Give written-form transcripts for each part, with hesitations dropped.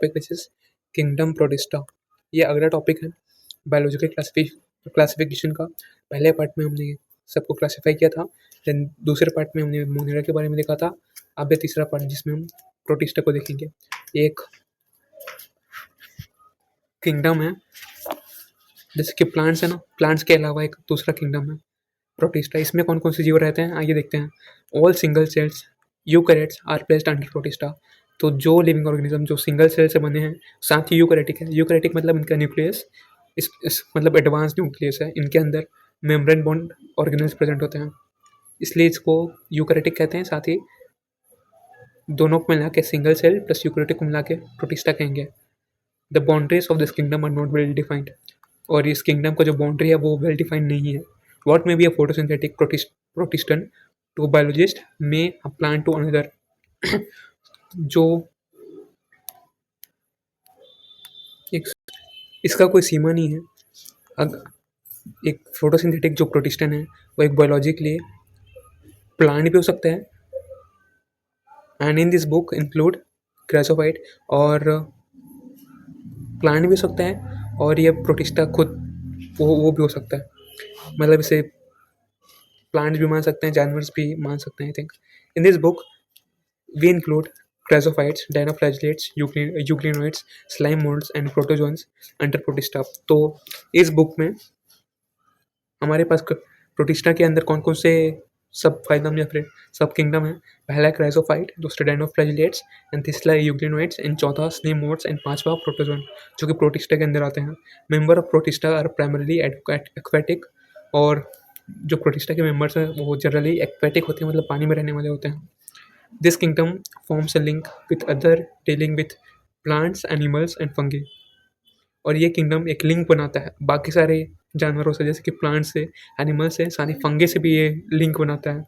Topic which is kingdom protista. ये अगला topic है बायोलॉजिकल क्लासिफिकेशन का। पहले पार्ट में हमने सबको क्लासीफाई किया था, देन दूसरे पार्ट में हमने मोनेरा के बारे में देखा था। अब ये तीसरा पार्ट जिसमें हम प्रोटिस्टा को देखेंगे। एक किंगडम है, जैसे कि प्लांट्स है ना, प्लांट्स के अलावा एक दूसरा किंगडम है प्रोटिस्टा। इसमें कौन कौन से जीव रहते हैं आइए देखते हैं। All single cells eukaryotes are placed under protista. तो जो लिविंग ऑर्गेनिज्म जो सिंगल सेल से बने हैं, साथ ही यूकैरियोटिक है। यूकैरियोटिक मतलब इनका न्यूक्लियस इस मतलब एडवांस न्यूक्लियस है, इनके अंदर मेम्ब्रेन बॉन्ड ऑर्गेनेल्स प्रेजेंट होते हैं, इसलिए इसको यूकैरियोटिक कहते हैं। साथ ही दोनों को मिला के सिंगल सेल प्लस यूकैरियोटिक को मिला के प्रोटिस्टा कहेंगे। The boundaries of this kingdom are not well defined. और इस किंगडम का जो बाउंड्री है वो वेल डिफाइंड नहीं है। What may be a photosynthetic protistan to biologist may a plant to another. जो एक इसका कोई सीमा नहीं है। एक फोटोसिंथेटिक जो प्रोटिस्टन है वो एक बायोलॉजी के लिए प्लांट भी हो सकता है, and in this book include chrysophyte, और प्लांट भी हो सकता है, और ये प्रोटिस्टा खुद वो भी हो सकता है। मतलब इसे प्लांट्स भी मान सकते हैं, जानवर भी मान सकते हैं। I think in this book we include chrysophytes, dinoflagellates, euglenoids, slime moulds and protozoans under protista. तो इस बुक में हमारे पास प्रोटिस्टा के अंदर कौन कौन से सब फाइलम या फिर सब किंगडम है। पहला क्राइसोफाइट, दूसरा डायनोफ्लैजिलेट्स एंड तीसरा यूक्लिनोइड्स एंड चौथा स्नेम मोड्स एंड पांचवा प्रोटोजोन जो कि प्रोटिस्टा के अंदर आते हैं। Member of Protista are primarily aquatic. और जो प्रोटिस्टा के मेंबर्स हैं वो जनरली एक्वेटिक होते हैं, मतलब पानी में रहने वाले होते हैं। This kingdom forms a link with other dealing with plants, animals and fungi. और ये किंगडम एक लिंक बनाता है बाकी सारे जानवरों से, जैसे कि प्लांट से, एनिमल से, साथ ही फंगे से भी ये लिंक बनाता है।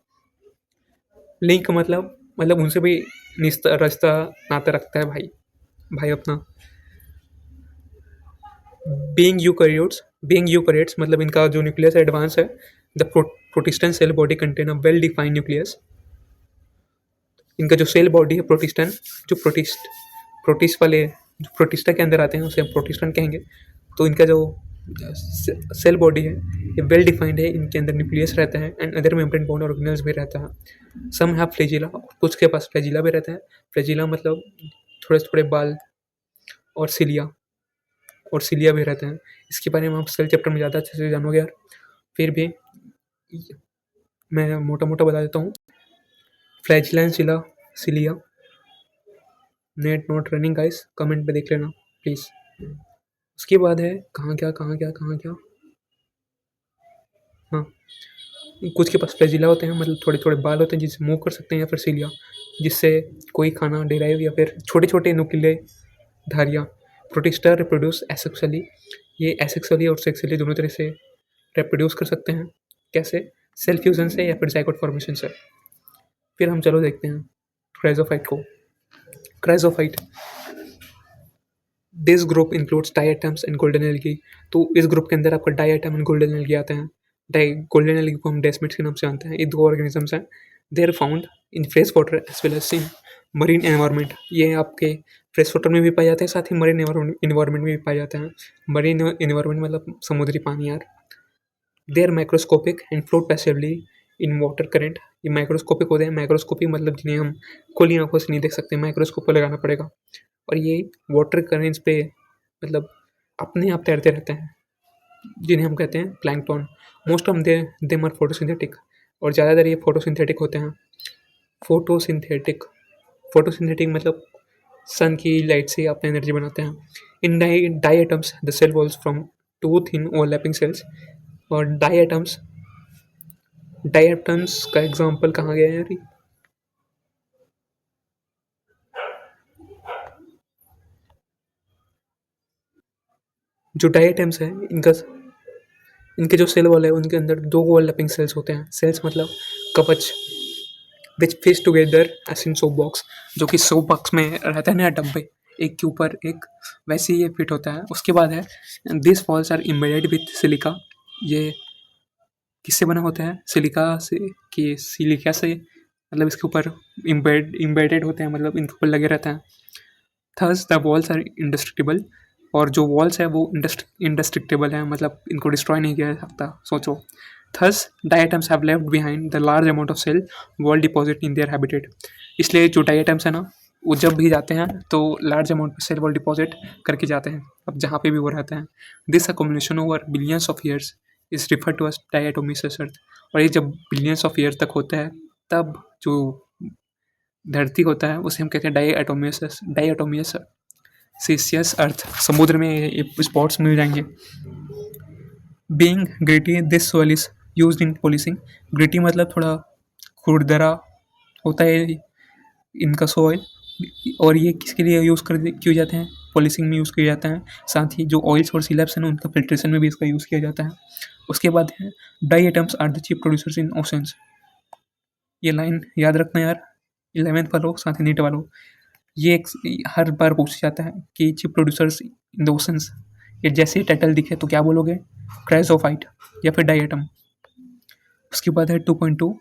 लिंक मतलब उनसे भी निस्ता रास्ता नाता रखता है भाई भाई अपना। बीइंग यूकैरियोट्स मतलब इनका जो न्यूक्लियस एडवांस है। The protistan cell body contain a well defined nucleus. इनका जो सेल बॉडी है प्रोटिस्टन, जो प्रोटिस्ट वाले जो प्रोटिस्टा के अंदर आते हैं उसे हम प्रोटिस्टन कहेंगे। तो इनका जो सेल बॉडी है ये वेल डिफाइंड है, इनके अंदर न्यूक्लियस रहता है and other membrane bond organelles भी रहता है। सम हैव फ्लैजिला, कुछ के पास फ्लैजिला भी रहता है। फ्लैजिला मतलब थोड़े थोड़े बाल, और सिलिया भी रहते हैं। इसके बारे में आप सेल चैप्टर में ज़्यादा अच्छे से जानोगे यार, फिर भी मैं मोटा मोटा बता देता हूँ। Flagella, cilia. Net note running guys, comment पे देख लेना प्लीज़। उसके बाद है कहाँ क्या। हाँ, कुछ के पास फ्लैजिला होते हैं, मतलब थोड़े थोड़े बाल होते हैं जिससे मूव कर सकते हैं, या फिर सिलिया जिससे कोई खाना डिराइव, या फिर छोटे छोटे नुकीले धारियाँ। Protista reproduce asexually. ये एसेक्सुअली और सेक्सुअली दोनों तरह से रिप्रोड्यूस कर सकते हैं। कैसे? सेल फ्यूजन से या फिर ज़ाइगोट फॉर्मेशन से। फिर हम चलो देखते हैं क्राइजोफाइट को। Chrysophyte, this group includes diatoms and golden algae. तो इस ग्रुप के अंदर आपका डायटम एंड गोल्डन एल्गी आते हैं। गोल्डन एल्गी को हम डेस्मिड्स के नाम से जानते हैं। ये दो ऑर्गेनिजम्स हैं। They are found in fresh water as well as in marine environment. ये आपके फ्रेश वाटर में भी पाए जाते हैं, साथ ही मरीन एनवायरनमेंट में भी पाए जाते हैं। मरीन एनवायरनमेंट मतलब समुद्री पानी यार। They are microscopic and float passively in water current. ये माइक्रोस्कोपिक होते हैं। माइक्रोस्कोपिक मतलब जिन्हें हम खुली आंखों से नहीं देख सकते, माइक्रोस्कोप पर लगाना पड़ेगा। और ये वाटर करेंट्स पे मतलब अपने आप तैरते रहते हैं, जिन्हें हम कहते हैं plankton. Most of them are photosynthetic, और ज़्यादातर ये फोटोसिंथेटिक होते हैं। फोटोसिंथेटिक फोटोसिंथेटिक मतलब सन की लाइट से अपनी एनर्जी बनाते हैं। In diatoms the cell walls from two thin overlapping shells. और डायटम्स का एग्जाम्पल कहाँ गया है यार? जो डायटम्स है इनके जो सेल वॉल है उनके अंदर दो ओवरलैपिंग सेल्स होते हैं। सेल्स मतलब कवच, which fit together as in soap box. जो कि सोप बॉक्स में रहता है ना डब्बे, एक के ऊपर एक, वैसे ही ये फिट होता है। उसके बाद है this walls are embedded with silica. ये किससे बना होता है? सिलिका से, कि सिलिका से मतलब इसके ऊपर इम्बेडेड होते हैं, मतलब इनके ऊपर लगे रहते हैं। Thus the walls are indestructible, और जो वॉल्स है वो इंडेस्ट्रक्टिबल है, मतलब इनको डिस्ट्रॉय नहीं किया जा सकता। सोचो, thus diatoms have left behind the large amount of cell wall deposit in their habitat. इसलिए जो डाइटम्स है ना, वो जब भी जाते हैं तो लार्ज अमाउंट में सेल वॉल डिपॉजिट करके जाते हैं, अब जहाँ पे भी वो रहते हैं। This accumulation over billions of years is refer to as diatomaceous earth. और ये जब बिलियंस ऑफ ईयर तक होता है, तब जो धरती होता है उसे हम कहते हैं डाई एटोमियस सीसियस अर्थ। समुद्र में स्पॉट्स मिल जाएंगे। Being gritty this soil is used in polishing. Gritty मतलब थोड़ा खुरदरा होता है इनका सोइल, और ये किसके लिए यूज़ कर किए जाते हैं? पॉलिशिंग में यूज़ किया जाता है। साथ ही जो ऑयल्स और सीलैप्स हैं ना, उनका फिल्ट्रेशन में भी इसका यूज़ किया जाता है। उसके बाद है diatoms are the chief producers in oceans. ये लाइन याद रखना यार, 11th वालों साथ ही नीट वालों, ये एक हर बार पूछा जाता है कि chief producers in the oceans. ये जैसे टाइटल दिखे तो क्या बोलोगे? क्राइसोफाइट या फिर डाई एटम। उसके बाद है 2.2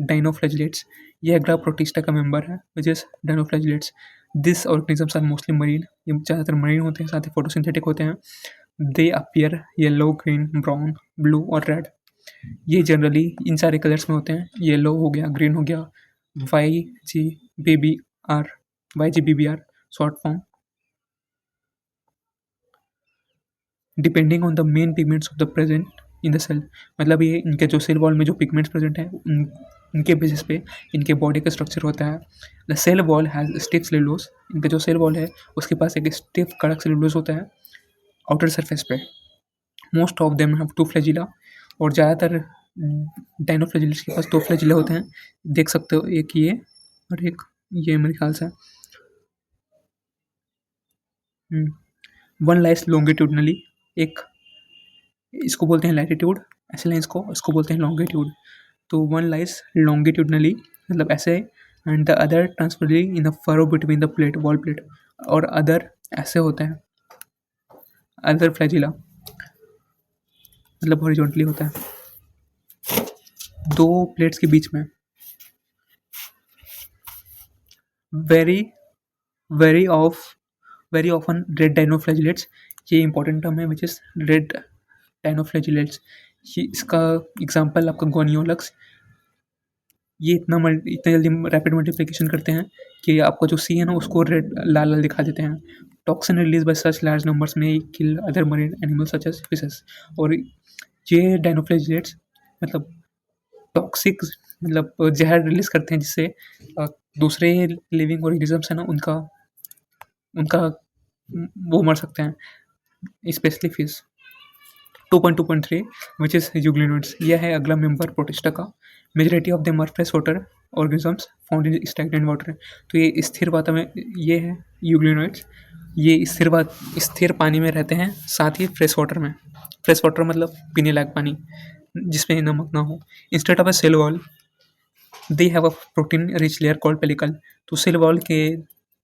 डाइनोफ्लैजिलेट्स। ये अगला प्रोटिस्टा का मेंबर है which is dinoflagellates. This organisms are mostly marine. ये ज़्यादातर मरीन होते हैं, साथ ही फोटोसिंथेटिक होते हैं। दे appear yellow, green, brown, blue और रेड। ये जनरली इन सारे कलर्स में होते हैं। येलो हो गया, ग्रीन हो गया, Y G B R, YGBBR short form. Depending on the main pigments of the present in the cell. मतलब ये इनके जो सेल वॉल में जो पिगमेंट्स प्रेजेंट हैं उनके बेसिस पे इनके बॉडी का स्ट्रक्चर होता है। The cell wall has stiff cellulose. इनका जो सेल वॉल है उसके पास एक स्टिफ कड़क सेलुलोज होता है आउटर सरफेस पे। Most of them have 2 flagella, और ज़्यादातर डाइनोफ्लैजिलेट्स के पास 2 फ्लैजिला होते हैं। देख सकते हो, एक ये और एक ये मेरे ख्याल से। वन लाइस लॉन्गिट्यूडनली, एक इसको बोलते हैं लैटिट्यूड, ऐसे लाइंस को इसको बोलते हैं लॉन्गिट्यूड। तो वन लाइस लॉन्गिट्यूडनली मतलब ऐसे, and the other transversely in the furrow between the plate, wall plate, और अदर ऐसे होता है। अदर फ्लैजिला मतलब हॉरिजॉन्टली होता है दो प्लेट्स के बीच में। Very very of very often red dinoflagellates, ये इंपॉर्टेंट टर्म है विच इज रेड डाइनोफ्लैजिलेट्स। ये इसका एग्जांपल आपका गोनियोलक्स। ये इतना जल्दी रैपिड मल्टीप्लिकेशन करते हैं कि आपका जो सी है ना उसको रेड लाल लाल दिखा देते हैं। Toxin release by such large numbers में kill other marine animals such as fishes. और ये डाइनोफ्लैजिलेट्स मतलब टॉक्सिक मतलब जहर रिलीज करते हैं, जिससे दूसरे लिविंग ऑर्गेनिजम्स है ना उनका उनका वो मर सकते हैं, specially fish. 2.2.3 which is euglenoids. यह है अगला मेंबर प्रोटिस्टा का। Majority of them are fresh water organisms found in stagnant water. तो ये स्थिर वातावरण, ये है यूग्लिनोइड्स। ये स्थिर पानी में रहते हैं, साथ ही फ्रेश वाटर में। फ्रेश वाटर मतलब पीने लायक पानी जिसमें नमक ना हो। Instead of a cell wall they have a protein rich layer called pellicle. तो सेल वॉल के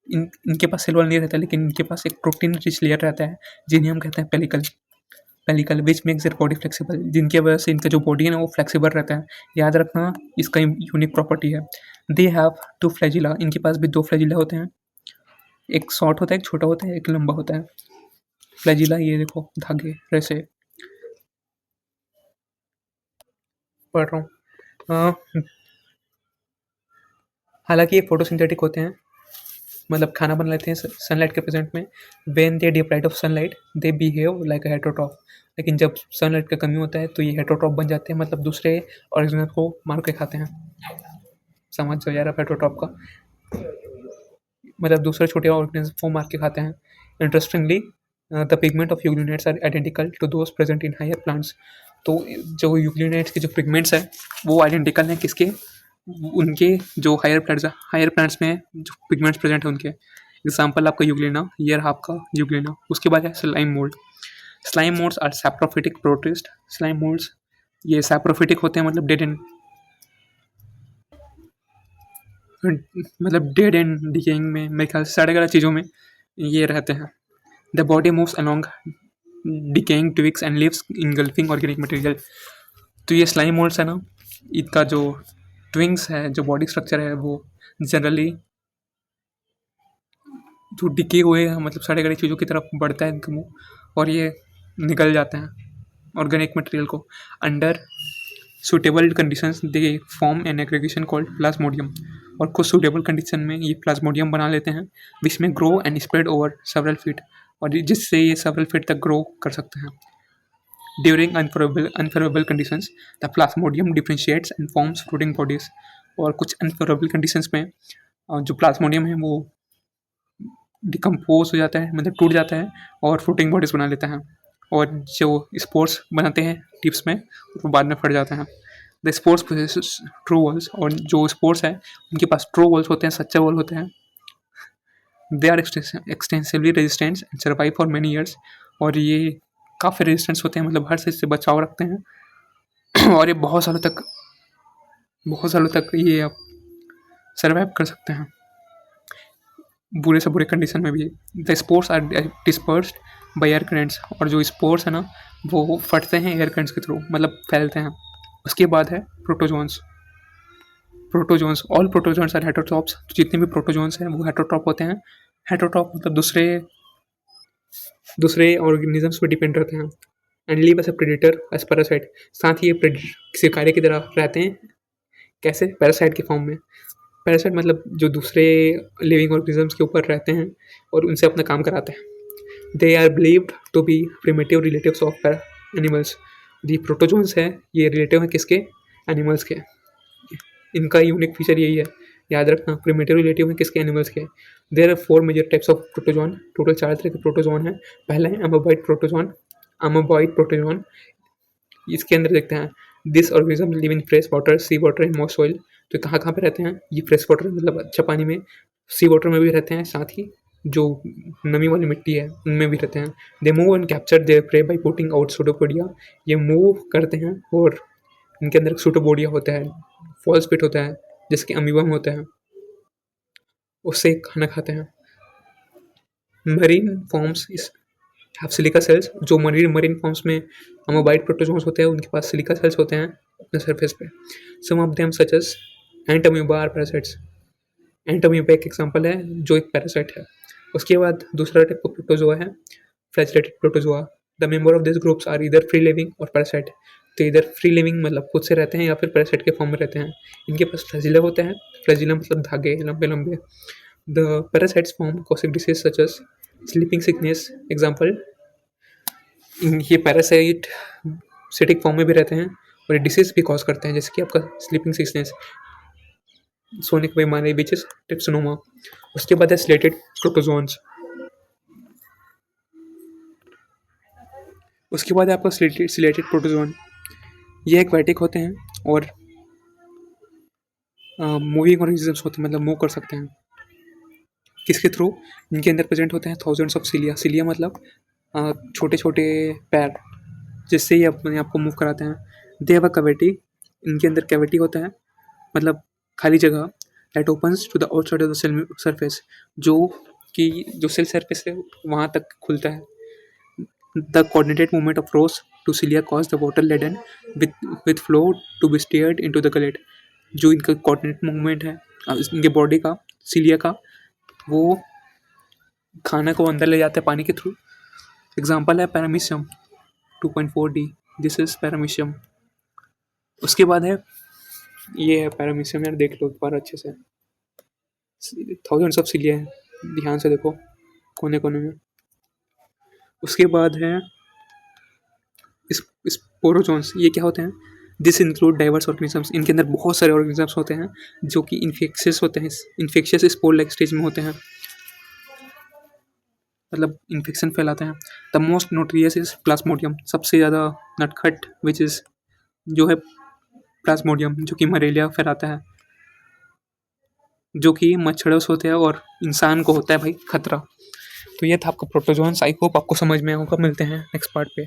इनके पास सेल वॉल नहीं रहता, लेकिन इनके पास एक प्रोटीन रिच लेयर रहता है जिन्हें हम कहते हैं pellicle. Pellicle which makes their body flexible, जिनकी वजह से इनका जो बॉडी है ना वो फ्लेक्सिबल रहता है। याद रखना, इसका यूनिक प्रॉपर्टी है। They have 2 flagella. इनके पास भी 2 फ्लैजिला होते हैं, एक शॉर्ट होता है, एक छोटा होता है, एक लंबा होता है। फ्लैजिला ये देखो धागे ऐसे पढ़ रहा हूँ। हालांकि ये फोटोसिंथेटिक होते हैं, मतलब खाना बना लेते हैं सनलाइट के प्रेजेंट में। When they deprived of sunlight they behave like a heterotroph. लेकिन जब सनलाइट का कमी होता है तो ये हेटरोट्रॉफ बन जाते हैं, मतलब दूसरे ऑर्गेनिज्म को मार के खाते हैं। समझ जाओ यार आप हेटरोट्रॉफ का मतलब दूसरे छोटे ऑर्गेनिज्म को मार के खाते हैं। Interestingly the pigment of euglenoids are identical to those present in higher plants. तो जो यूग्लिनेट्स के जो पिगमेंट्स हैं वो आइडेंटिकल हैं किसके? उनके जो हायर प्लांट्स में जो पिगमेंट्स प्रेजेंट है उनके। एग्जाम्पल आपका यूग्लिना, ये रहा आपका यूग्लिना। उसके बाद है slime mould. Slime moulds are saprophytic protist. Slime moulds ये सैप्रोफिटिक होते हैं, मतलब डेड एंड डिकेइंग में, मेरे ख्याल से साढ़े 11 चीज़ों में ये रहते हैं। The body moves along decaying twigs and leaves engulfing organic material. तो ये स्लाइम मोल्ड्स है ना, इसका जो ट्विंग्स है, जो बॉडी स्ट्रक्चर है, वो जनरली जो डिके हुए मतलब सड़े गले चीज़ों की तरफ बढ़ता है इनका मुँह और ये निकल जाते हैं ऑर्गेनिक मटेरियल को। Under suitable conditions they form an aggregation called plasmodium, और कुछ सुटेबल कंडीशन में ये प्लाज्मोडियम बना लेते हैं विच में grow and spread over several feet, और जिससे ये सेवरल फीट तक ग्रो कर सकते हैं। During unfavourable conditions the Plasmodium differentiates and forms fruiting bodies, और कुछ अनफेवरेबल कंडीशंस में जो प्लाज्मोडियम है वो डिकम्पोज हो जाता है, मतलब टूट जाता है और फ्रूटिंग बॉडीज बना लेता है, और जो स्पोर्स बनाते हैं टिप्स में वो बाद में फट जाते हैं। The spores possesses true walls, और जो स्पोर्स है उनके पास ट्रू वॉल्स होते हैं, सच्चे वॉल होते हैं। They are extensively resistant and survive for many years, और ये काफ़ी रेजिस्टेंस होते हैं, मतलब हर चीज़ से बचाव रखते हैं और ये बहुत सालों तक ये आप सर्वाइव कर सकते हैं बुरे से बुरे कंडीशन में भी। The spores are dispersed by air currents, और जो स्पोर्स है ना वो फटते हैं एयर करेंट्स के थ्रू, मतलब फैलते हैं। उसके बाद है protozoans. All protozoans are heterotrophs, जितने भी प्रोटोजोन्स हैं वो हेटरोट्रॉप होते हैं। हेटरोट्रॉप मतलब दूसरे ऑर्गेनिजम्स पे डिपेंड रहते हैं। And live as a predator as parasite, साथ ही ये शिकारी की तरह रहते हैं। कैसे? पैरासाइट के फॉर्म में। पैरासाइट मतलब जो दूसरे लिविंग ऑर्गेनिजम्स के ऊपर रहते हैं और उनसे अपना काम कराते हैं। They are believed to be primitive relatives of animals. ये प्रोटोजोन्स है, ये रिलेटिव हैं किसके? एनिमल्स के। इनका यूनिक फीचर यही है, याद रखना, प्रिमिटिव रिलेटिव है किसके? एनिमल्स के। There are 4 major types of protozoan, total 4 तरह के प्रोटोजोन है। पहला है अमोबॉइड प्रोटोजोन। इसके अंदर देखते हैं this organism live in fresh water, sea water and moist soil. तो कहाँ कहाँ पे रहते हैं? ये फ्रेश वाटर मतलब अच्छा पानी में, सी वाटर में भी रहते हैं, साथ ही जो नमी वाली मिट्टी है उनमें भी रहते हैं। They move and capture there pray by putting out pseudopodia. ये मूव करते हैं और इनके अंदर सूडोपोडिया होता है, फॉल्स पिट होता है जिसके अमीबम होता है, उससे खाना खाते हैं। Marine forms have silica cells, जो मरीन फॉर्म्स में अमोबाइड प्रोटोजोन्स होते हैं उनके पास सिलिका सेल्स होते हैं अपने सरफेस पे। Some of them such as entamoeba are parasites. Entamoeba एक एग्जांपल है जो एक पैरासाइट है। उसके बाद दूसरा टाइप का प्रोटोजोआ है flagellated protozoa. The member of this groups are either free living और पैरासाइट। तो इधर फ्री लिविंग मतलब खुद से रहते हैं या फिर पैरासाइट के फॉर्म में रहते हैं। इनके पास फ्लैजिला होता है, फ्लैजिला मतलब धागे लंबे लंबे। The parasites form cause disease such as sleeping sickness example. ये पैरासाइट सिटिक फॉर्म में भी रहते हैं और ये डिसीज भी कॉज करते हैं, जैसे कि आपका स्लीपिंग सिकनेस, सोने की बीमारी, विच इज टिप्सोनोमा। उसके बाद है सिलेटेड प्रोटोजोन्स। उसके बाद है आपका सिलेटेड प्रोटोजोन। ये एक्वाटिक होते हैं और मूविंग ऑर्गेनिजम्स होते हैं, मतलब मूव कर सकते हैं। किसके थ्रू? इनके अंदर प्रेजेंट होते हैं थाउजेंड्स ऑफ सिलिया। सिलिया मतलब छोटे छोटे पैर, जिससे ये अपने आप को मूव कराते हैं। दे हैव अ कैविटी, इनके अंदर कैविटी होता है, मतलब खाली जगह, that opens to the outside of the cell surface, जो सेल सरफेस है वहाँ तक खुलता है। The coordinated movement of rows to cilia cause the water laden with flow to be steered into the gullet. जो इनका कोऑर्डिनेट मूवमेंट है इनके बॉडी का, सिलिया का, वो खाना को अंदर ले जाते हैं पानी के थ्रू। एग्जाम्पल है paramecium 2.4D, this is paramecium. उसके बाद है ये है पैरामीशियम, यार देख लो एक बार अच्छे से, थाउजेंड्स ऑफ सिलिया है, ध्यान से देखो कोने कोने में। उसके बाद है स्पोरोजोन्स। ये क्या होते हैं? This include diverse organisms. इनके अंदर बहुत सारे ऑर्गेनिजम्स होते हैं जो कि इन्फेक्शियस होते हैं, इन्फेक्शियस स्पोर लाइक स्टेज में होते हैं, मतलब इन्फेक्शन फैलाते हैं। द मोस्ट नोटरियस इज प्लाज्मोडियम, सबसे ज़्यादा नटखट विच इज़ जो है प्लाज्मोडियम, जो कि मलेरिया फैलाता है, जो कि मच्छरों से होते हैं और इंसान को होता है भाई खतरा। तो ये था आपका प्रोटोजोन्स। आई होप आपको समझ में होगा। मिलते हैं नेक्स्ट पार्ट पे।